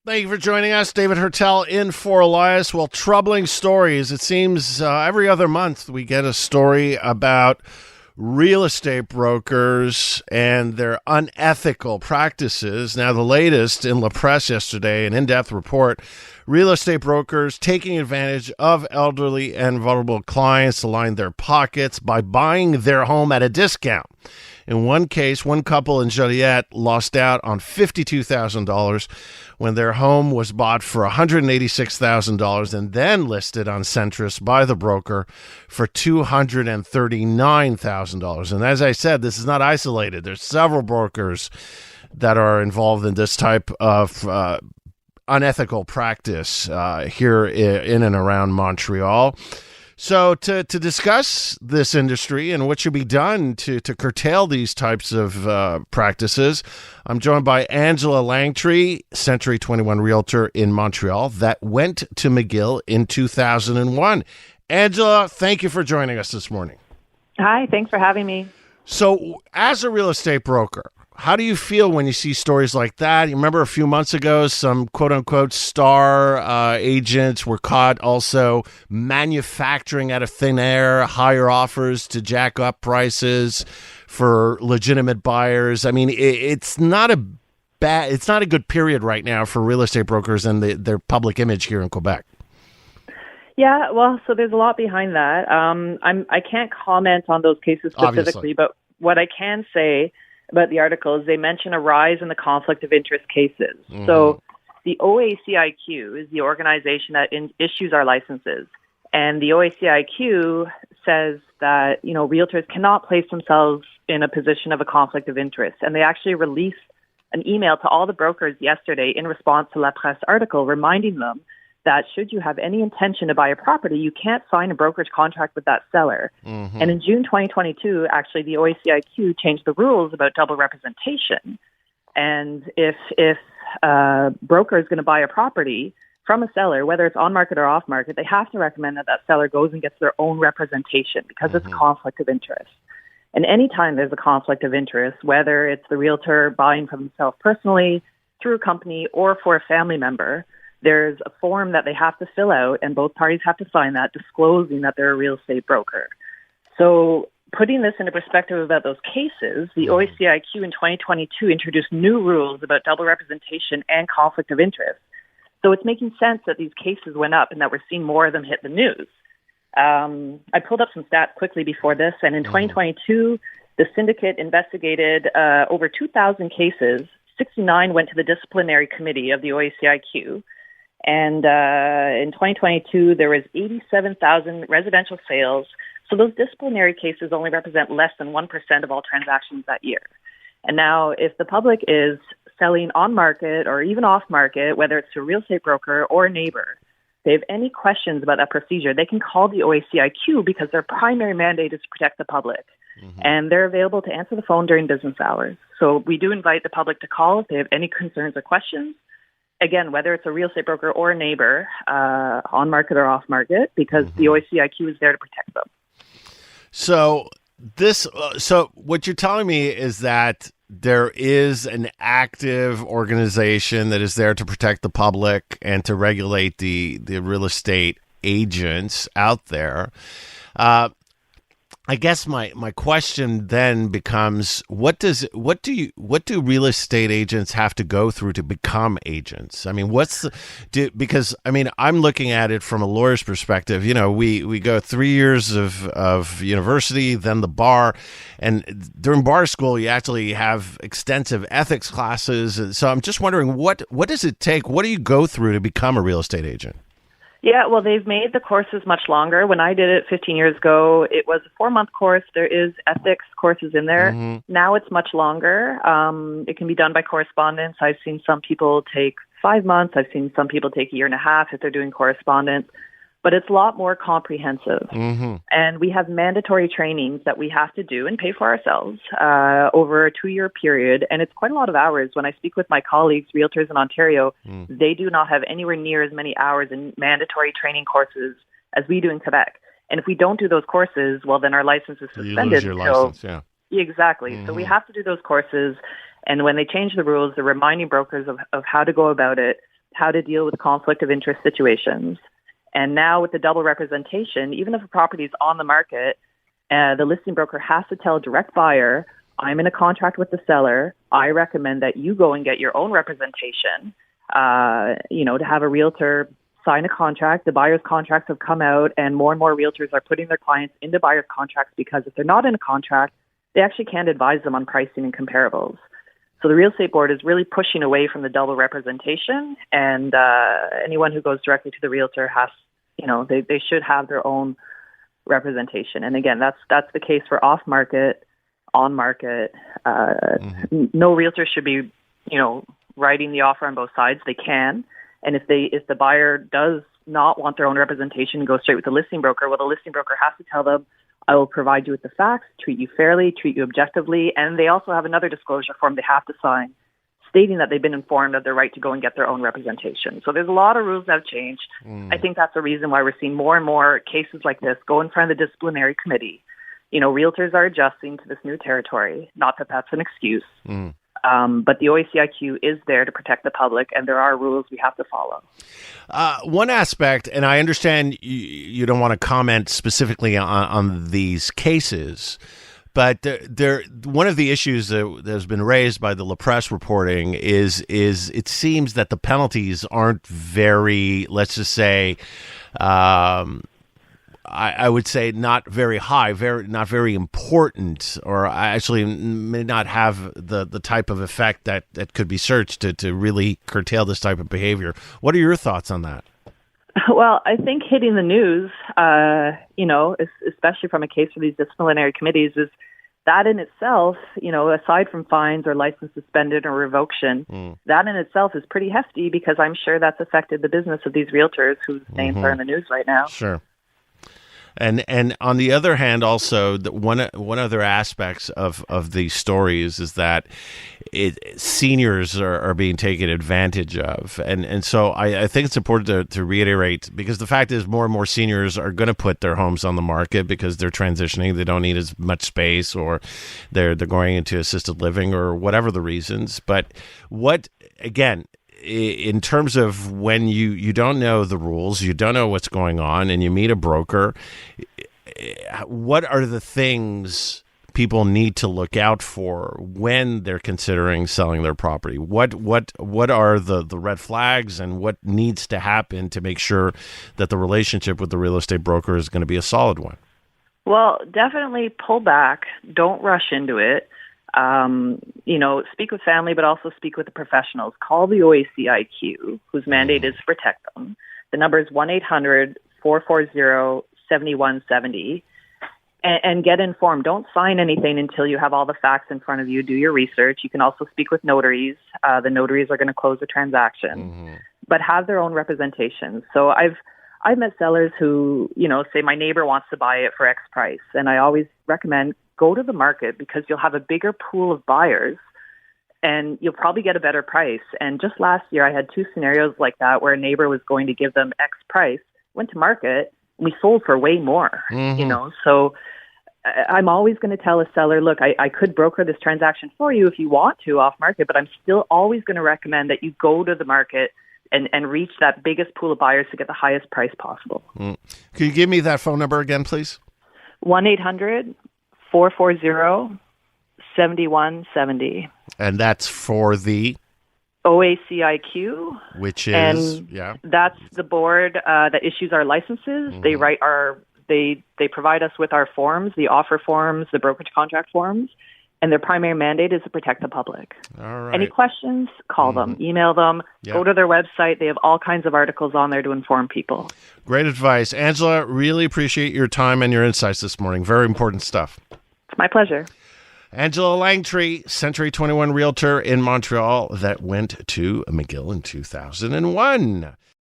Thank you for joining us. David Heurtel in for Elias. Well, troubling stories. It seems every other month we get a story about real estate brokers and their unethical practices. Now, the latest in La Presse yesterday, an in-depth report, real estate brokers taking advantage of elderly and vulnerable clients to line their pockets by buying their home at a discount. In one case, one couple in Joliette lost out on $52,000 when their home was bought for $186,000 and then listed on Centris by the broker for $239,000. And as I said, this is not isolated. There's several brokers that are involved in this type of unethical practice here in and around Montreal. So to discuss this industry and what should be done to curtail these types of practices, I'm joined by Angela Langtry, Century 21 realtor in Montreal that went to McGill in 2001. Angela, thank you for joining us this morning. Hi, thanks for having me. So as a real estate broker, how do you feel when you see stories like that? You remember a few months ago, some quote-unquote star agents were caught also manufacturing out of thin air higher offers to jack up prices for legitimate buyers. I mean, it's not a good period right now for real estate brokers and their public image here in Quebec. Yeah, well, so there's a lot behind that. I can't comment on those cases specifically, Obviously. But what I can say about the article is they mention a rise in the conflict of interest cases. Mm-hmm. So the OACIQ is the organization that issues our licenses. And the OACIQ says that, realtors cannot place themselves in a position of a conflict of interest. And they actually released an email to all the brokers yesterday in response to La Presse article reminding them that should you have any intention to buy a property, you can't sign a brokerage contract with that seller. Mm-hmm. And in June 2022, actually, the OACIQ changed the rules about double representation. And if a broker is going to buy a property from a seller, whether it's on market or off market, they have to recommend that seller goes and gets their own representation because it's a conflict of interest. And anytime there's a conflict of interest, whether it's the realtor buying from himself personally, through a company, or for a family member, there's a form that they have to fill out, and both parties have to sign that, disclosing that they're a real estate broker. So putting this into perspective about those cases, the OACIQ in 2022 introduced new rules about double representation and conflict of interest. So it's making sense that these cases went up and that we're seeing more of them hit the news. I pulled up some stats quickly before this, and in 2022, the syndicate investigated over 2,000 cases. 69 went to the disciplinary committee of the OACIQ. And in 2022, there was 87,000 residential sales. So those disciplinary cases only represent less than 1% of all transactions that year. And now if the public is selling on market or even off market, whether it's to a real estate broker or a neighbor, they have any questions about that procedure, they can call the OACIQ because their primary mandate is to protect the public. Mm-hmm. And they're available to answer the phone during business hours. So we do invite the public to call if they have any concerns or questions. Again, whether it's a real estate broker or a neighbor, on market or off market, because the OACIQ is there to protect them. So what you're telling me is that there is an active organization that is there to protect the public and to regulate the real estate agents out there. I guess my question then becomes, what do real estate agents have to go through to become agents? I mean, because I'm looking at it from a lawyer's perspective. We go 3 years of university, then the bar, and during bar school you actually have extensive ethics classes. So I'm just wondering, what does it take? What do you go through to become a real estate agent? Yeah, well, they've made the courses much longer. When I did it 15 years ago, it was a 4-month course. There is ethics courses in there. Mm-hmm. Now it's much longer. It can be done by correspondence. I've seen some people take 5 months. I've seen some people take 1.5 years if they're doing correspondence. But it's a lot more comprehensive. Mm-hmm. And we have mandatory trainings that we have to do and pay for ourselves over a 2-year period. And it's quite a lot of hours. When I speak with my colleagues, realtors in Ontario, they do not have anywhere near as many hours in mandatory training courses as we do in Quebec. And if we don't do those courses, well, then our license is suspended. You lose your license, yeah. Exactly. Mm-hmm. So we have to do those courses. And when they change the rules, they're reminding brokers of how to go about it, how to deal with conflict of interest situations. And now with the double representation, even if a property is on the market, the listing broker has to tell a direct buyer, I'm in a contract with the seller. I recommend that you go and get your own representation, to have a realtor sign a contract. The buyer's contracts have come out, and more realtors are putting their clients into buyer's contracts because if they're not in a contract, they actually can't advise them on pricing and comparables. So the real estate board is really pushing away from the double representation, and anyone who goes directly to the realtor has, they should have their own representation. And again, that's the case for off market, on market. No realtor should be, writing the offer on both sides. They can, and if the buyer does not want their own representation and go straight with the listing broker, well, the listing broker has to tell them, I will provide you with the facts, treat you fairly, treat you objectively, and they also have another disclosure form they have to sign stating that they've been informed of their right to go and get their own representation. So there's a lot of rules that have changed. I think that's the reason why we're seeing more and more cases like this go in front of the disciplinary committee. Realtors are adjusting to this new territory. Not that that's an excuse, but the OACIQ is there to protect the public, and there are rules we have to follow. One aspect, and I understand you don't want to comment specifically on these cases, but one of the issues that has been raised by the La Presse reporting is it seems that the penalties aren't very, let's just say, I would say not very high, not very important, or actually may not have the type of effect that could be searched to really curtail this type of behavior. What are your thoughts on that? Well, I think hitting the news, especially from a case for these disciplinary committees, is that in itself, aside from fines or license suspended or revocation, that in itself is pretty hefty because I'm sure that's affected the business of these realtors whose names are in the news right now. Sure. And on the other hand, also, one other aspects of these stories is that seniors are being taken advantage of. And so I think it's important to reiterate, because the fact is more and more seniors are going to put their homes on the market because they're transitioning. They don't need as much space, or they're going into assisted living, or whatever the reasons. But again, in terms of when you don't know the rules, you don't know what's going on, and you meet a broker, what are the things people need to look out for when they're considering selling their property? What are the red flags, and what needs to happen to make sure that the relationship with the real estate broker is going to be a solid one? Well, definitely pull back. Don't rush into it. Speak with family, but also speak with the professionals. Call the OACIQ, whose mandate is to protect them. The number is 1-800-440-7170, and get informed. Don't sign anything until you have all the facts in front of you. Do your research. You can also speak with notaries. The notaries are going to close the transaction, but have their own representation. So I've met sellers who, say my neighbor wants to buy it for X price, and I always recommend go to the market because you'll have a bigger pool of buyers and you'll probably get a better price. And just last year, I had two scenarios like that where a neighbor was going to give them X price, went to market, and we sold for way more, So I'm always going to tell a seller, look, I could broker this transaction for you if you want to off market, but I'm still always going to recommend that you go to the market and reach that biggest pool of buyers to get the highest price possible. Can you give me that phone number again, please? 1-800-440-7170. And that's for the OACIQ, which is that's the board that issues our licenses. They write they provide us with our forms, the offer forms, the brokerage contract forms, and their primary mandate is to protect the public. All right. Any questions? Call them, email them, go to their website. They have all kinds of articles on there to inform people. Great advice. Angela, really appreciate your time and your insights this morning. Very important stuff. It's my pleasure. Angela Langtry, Century 21 Realtor in Montreal, that went to McGill in 2001.